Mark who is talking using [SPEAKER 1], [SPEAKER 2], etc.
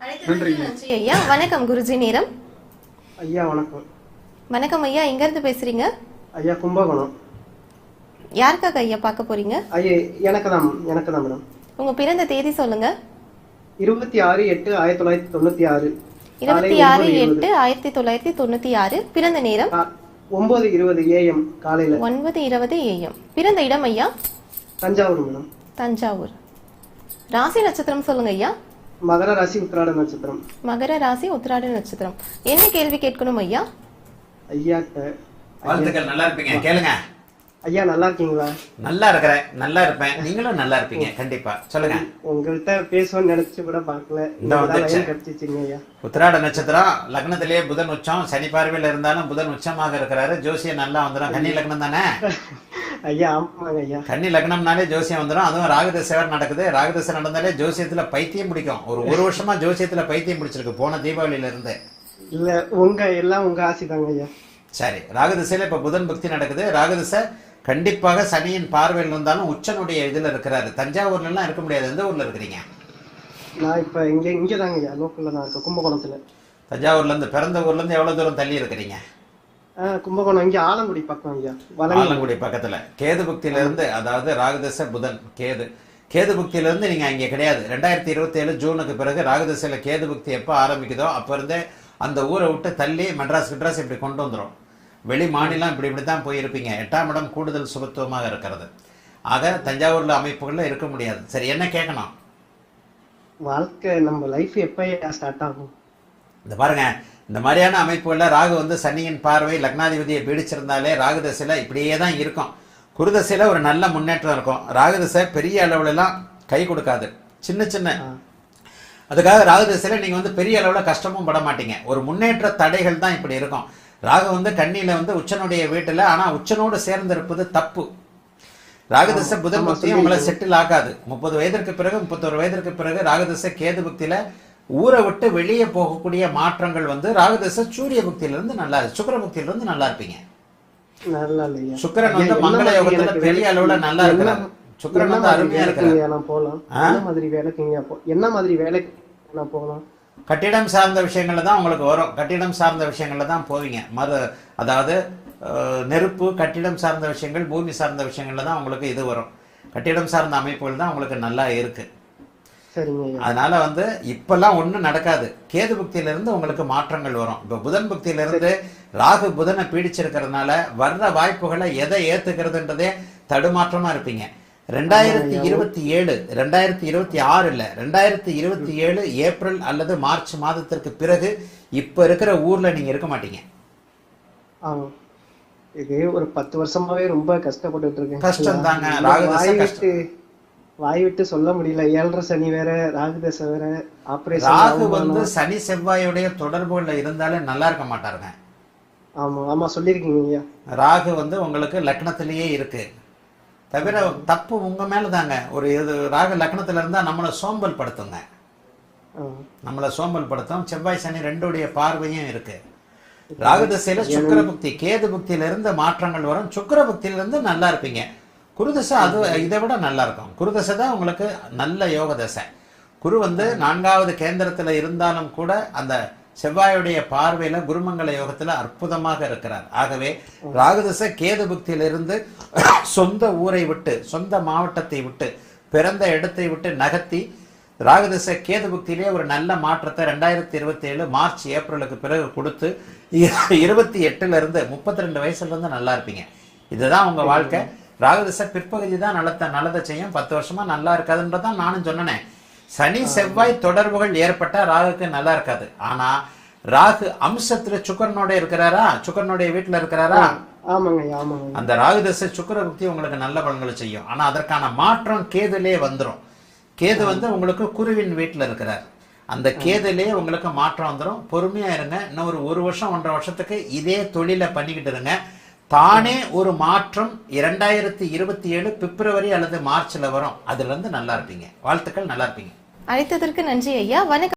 [SPEAKER 1] நன்றி
[SPEAKER 2] ஐயா. வணக்கம் குருஜி. நேரம்
[SPEAKER 3] ஐயா வணக்கம்.
[SPEAKER 2] வணக்கம் ஐயா. எங்க இருந்து பேசுறீங்க?
[SPEAKER 3] ஐயா கும்பகோணம்.
[SPEAKER 2] யாருக்காக ஐயா பார்க்க போறீங்க?
[SPEAKER 3] ஐயா எனக்கு தான் மேடம்.
[SPEAKER 2] உங்க பிறந்த தேதி சொல்லுங்க.
[SPEAKER 3] 26/8/1996.
[SPEAKER 2] 26/8/1996. பிறந்த நேரம்
[SPEAKER 3] 9:20 AM காலையில.
[SPEAKER 2] 9:20 AM. பிறந்த இடம் ஐயா?
[SPEAKER 3] தஞ்சாவூர் மேடம்.
[SPEAKER 2] தஞ்சாவூர். ராசி நட்சத்திரம் சொல்லுங்க ஐயா.
[SPEAKER 3] மகர ராசி உத்திராட நட்சத்திரம்.
[SPEAKER 2] மகர ராசி உத்திராட நட்சத்திரம். என்ன கேள்வி கேட்கணும் ஐயா?
[SPEAKER 3] ஐயா
[SPEAKER 1] வாழ்த்துக்கள். நல்லா இருப்பீங்க, கேளுங்க.
[SPEAKER 3] ஐயா நல்லா இருக்கீங்களா?
[SPEAKER 1] நல்லா இருக்கிறேன், நல்லா இருப்பேன். நீங்களும் நல்லா இருப்பீங்க கண்டிப்பா. சொல்லுங்க.
[SPEAKER 3] உங்கள்கிட்ட பேசுவோம்னு நினைச்சு கூட பாக்கல. கிடைச்சிச்சிங்க ஐயா.
[SPEAKER 1] உத்திராட நட்சத்திரம், லக்னத்திலேயே புதன் உச்சம். சனி பார்வையில் இருந்தாலும் புதன் உச்சமாக இருக்கிறாரு. ஜோசியம் நல்லா வந்துடும். கன்னி லக்னம் தானே
[SPEAKER 3] ஐயா? ஆமாங்க ஐயா.
[SPEAKER 1] கன்னி லக்னம்னாலே ஜோசியம் வந்துடும். அதுவும் ராகுதசை நடக்குது. ராகுதசை நடந்தாலே ஜோசியத்துல பைத்தியம் பிடிக்கும். ஒரு வருஷமா ஜோசியத்துல பைத்தியம் பிடிச்சிருக்கு போன தீபாவளியில இருந்து.
[SPEAKER 3] இல்ல எல்லாம் உங்க ஆசை தாங்க ஐயா.
[SPEAKER 1] சரி, ராகுதசையில இப்ப புதன் பக்தி நடக்குது. ராகுதசை கண்டிப்பாக சனியின் பார்வையில் இருந்தாலும் உச்சனுடைய இதுல இருக்கிறாரு. தஞ்சாவூர்ல எல்லாம் இருக்க முடியாது. எந்த ஊர்ல இருக்கிறீங்க?
[SPEAKER 3] நான் இப்ப இங்கதாங்க ஐயா, லோக்கல்ல நான் இருக்கேன், கும்பகோணத்துல.
[SPEAKER 1] தஞ்சாவூர்ல இருந்து பிறந்த ஊர்ல இருந்து எவ்வளவு தூரம் தள்ளி இருக்கிறீங்க?
[SPEAKER 3] கும்பகோணம் இங்க ஆலங்குடி பக்கம் ஐயா.
[SPEAKER 1] ஆலங்குடி பக்கத்துல. கேது பக்தியில இருந்து, அதாவது ராகுதசை புதன் கேது பக்தியில இருந்து நீங்க இங்க கிடையாது. 2027 ஜூனுக்கு பிறகு ராகுதசையில கேது பக்தி எப்ப ஆரம்பிக்குதோ அப்ப இருந்தே அந்த ஊரை விட்டு தள்ளி மெட்ராஸ் இப்படி கொண்டு வந்துடும். வெளி மாநிலம் இப்படித்தான் போயிருப்பீங்க. 8ஆம் இடம் கூடுதல் சுபத்துவமாக இருக்கிறது. ஆக தஞ்சாவூர்ல அமைப்புகள்ல இருக்க முடியாது. சரி, என்ன கேட்கணும்?
[SPEAKER 3] வாழ்க்கை நம்ம லைஃப் எப்ப ஸ்டார்ட் ஆகும்?
[SPEAKER 1] இந்த பாருங்க, இந்த மாதிரியான அமைப்புகள்ல ராகு வந்து சனியின் பார்வை லக்னாதிபதியை பீடிச்சிருந்தாலே ராகுதசையில இப்படியே தான் இருக்கும். குருதசையில ஒரு நல்ல முன்னேற்றம் இருக்கும். ராகுதசை பெரிய அளவுல எல்லாம் கை கொடுக்காது. சின்ன அதுக்காக ராகுதசையில நீங்க வந்து பெரிய அளவுல கஷ்டமும் பட மாட்டீங்க. ஒரு முன்னேற்ற தடைகள் தான் இப்படி இருக்கும். ராகு வந்து கண்ணியில வந்து உச்சனுடைய வீட்டுல, ஆனா உச்சனோடு சேர்ந்திருப்பது தப்பு. ராகுதசை புதன் பக்தியும் உங்களை செட்டில் ஆகாது. 30 வயதிற்கு பிறகு 31 வயதிற்கு பிறகு ராகுதசை கேது பக்தியில ஊரை விட்டு வெளியே போகக்கூடிய மாற்றங்கள் வந்து ராகுதசை சூரிய பக்தியிலிருந்து நல்லா இருக்கு. சுக்கிர பக்தியிலிருந்து நல்லா இருப்பீங்க. சுக்கிரன் வந்து மங்கள யோகத்துல பெரிய அளவுல நல்லா இருக்கிறார். சுக்கிரன் வந்து அருமையா இருக்கிறார்.
[SPEAKER 3] என்ன மாதிரி வேலைக்கு நான் போகலாம்?
[SPEAKER 1] கட்டிடம் சார்ந்த விஷயங்கள்ல தான் உங்களுக்கு வரும். கட்டிடம் சார்ந்த விஷயங்கள்ல தான் போவீங்க. அதாவது நெருப்பு, கட்டிடம் சார்ந்த விஷயங்கள், பூமி சார்ந்த விஷயங்கள்ல தான் உங்களுக்கு இது வரும். கட்டிடம் சார்ந்த அமைப்புகள் தான் உங்களுக்கு நல்லா இருக்கு. அதனால வந்து இப்பெல்லாம் ஒண்ணும் நடக்காது. கேது பக்தியில இருந்து உங்களுக்கு மாற்றங்கள் வரும். இப்ப புதன் பக்தியில இருந்து ராகு புதனை பீடிச்சிருக்கிறதுனால வர்ற வாய்ப்புகளை எதை ஏத்துக்கிறதுன்றதே தடுமாற்றமா இருப்பீங்க. 2027 2026 இல்ல, 2027 ஏப்ரல் அல்லது மார்ச் மாதத்திற்கு பிறகு இப்ப இருக்கிற ஊர்ல நீங்க இருக்க மாட்டீங்க.
[SPEAKER 3] இது ஒரு 10 வருஷமாவே ரொம்ப கஷ்டப்பட்டு இருக்கேன்.
[SPEAKER 1] கஷ்டம் தாங்க.
[SPEAKER 3] வாய் விட்டு சொல்ல முடியல. 7.5 சனி வேற, ராகுதசை வேற, ஆபரேஷன்.
[SPEAKER 1] ராகு வந்து சனி செவ்வாயுடைய தொடர்புகள்ல இருந்தாலே நல்லா இருக்க மாட்டாருங்க.
[SPEAKER 3] ஆமா சொல்லிருக்கீங்க. ராகு
[SPEAKER 1] வந்து உங்களுக்கு லக்னத்திலேயே இருக்கு. தவிர தப்பு உங்க மேல தாங்க. ஒரு ராகு லக்னத்துல இருந்தா நம்மளை சோம்பல் படுத்துங்க. செவ்வாய் சனி ரெண்டுடைய பார்வையும் இருக்கு. ராகுதசையில சுக்கிர பக்தி, கேது பக்தியில இருந்து மாற்றங்கள் வரும். சுக்கிர பக்தியில இருந்து நல்லா இருப்பீங்க. குருதசை அது இதை விட நல்லா இருக்கும். குருதசை தான் உங்களுக்கு நல்ல யோக தசை. குரு வந்து 4வது கேந்திரத்துல இருந்தாலும் கூட அந்த செவ்வாயுடைய பார்வையில குருமங்கல யோகத்துல அற்புதமாக இருக்கிறார். ஆகவே ராகுதசை கேது பக்தியிலிருந்து சொந்த ஊரை விட்டு, சொந்த மாவட்டத்தை விட்டு, பிறந்த இடத்தை விட்டு நகர்த்தி ராகுதசை கேது பக்தியிலே ஒரு நல்ல மாற்றத்தை 2027 மார்ச் ஏப்ரலுக்கு பிறகு கொடுத்து 28ல இருந்து 32 வயசுல இருந்து நல்லா இருப்பீங்க. இதுதான் உங்க வாழ்க்கை. ராகுதசை பிற்பகுதி தான் நல்லதை செய்யும். 10 வருஷமா நல்லா இருக்காதுன்றதான் நானும் சொன்னேன். சனி செவ்வாய் தொடர்புகள் ஏற்பட்டா ராகுக்கு நல்லா இருக்காது. ஆனா ராகு அம்சத்துல சுக்கரனோட இருக்கிறாரா, சுக்கரனுடைய வீட்டுல இருக்கிறாரா, அந்த ராகுதசை சுக்கிர பக்தி உங்களுக்கு நல்ல பலன்களை செய்யும். ஆனா அதற்கான மாற்றம் கேதுலே வந்துடும். கேது வந்து உங்களுக்கு குருவின் வீட்டுல இருக்கிறார். அந்த கேதுலே உங்களுக்கு மாற்றம் வந்துடும். பொறுமையா இருங்க. இன்னும் ஒரு வருஷம் 1.5 வருஷத்துக்கு இதே தொழிலை பண்ணிக்கிட்டு இருங்க. தானே ஒரு மாற்றம் 2027 பிப்ரவரி அல்லது மார்ச்ல வரும். அதுல இருந்து நல்லா இருப்பீங்க. வாழ்த்துக்கள். நல்லா இருப்பீங்க.
[SPEAKER 2] அழைத்ததற்கு நன்றி ஐயா. வணக்கம்.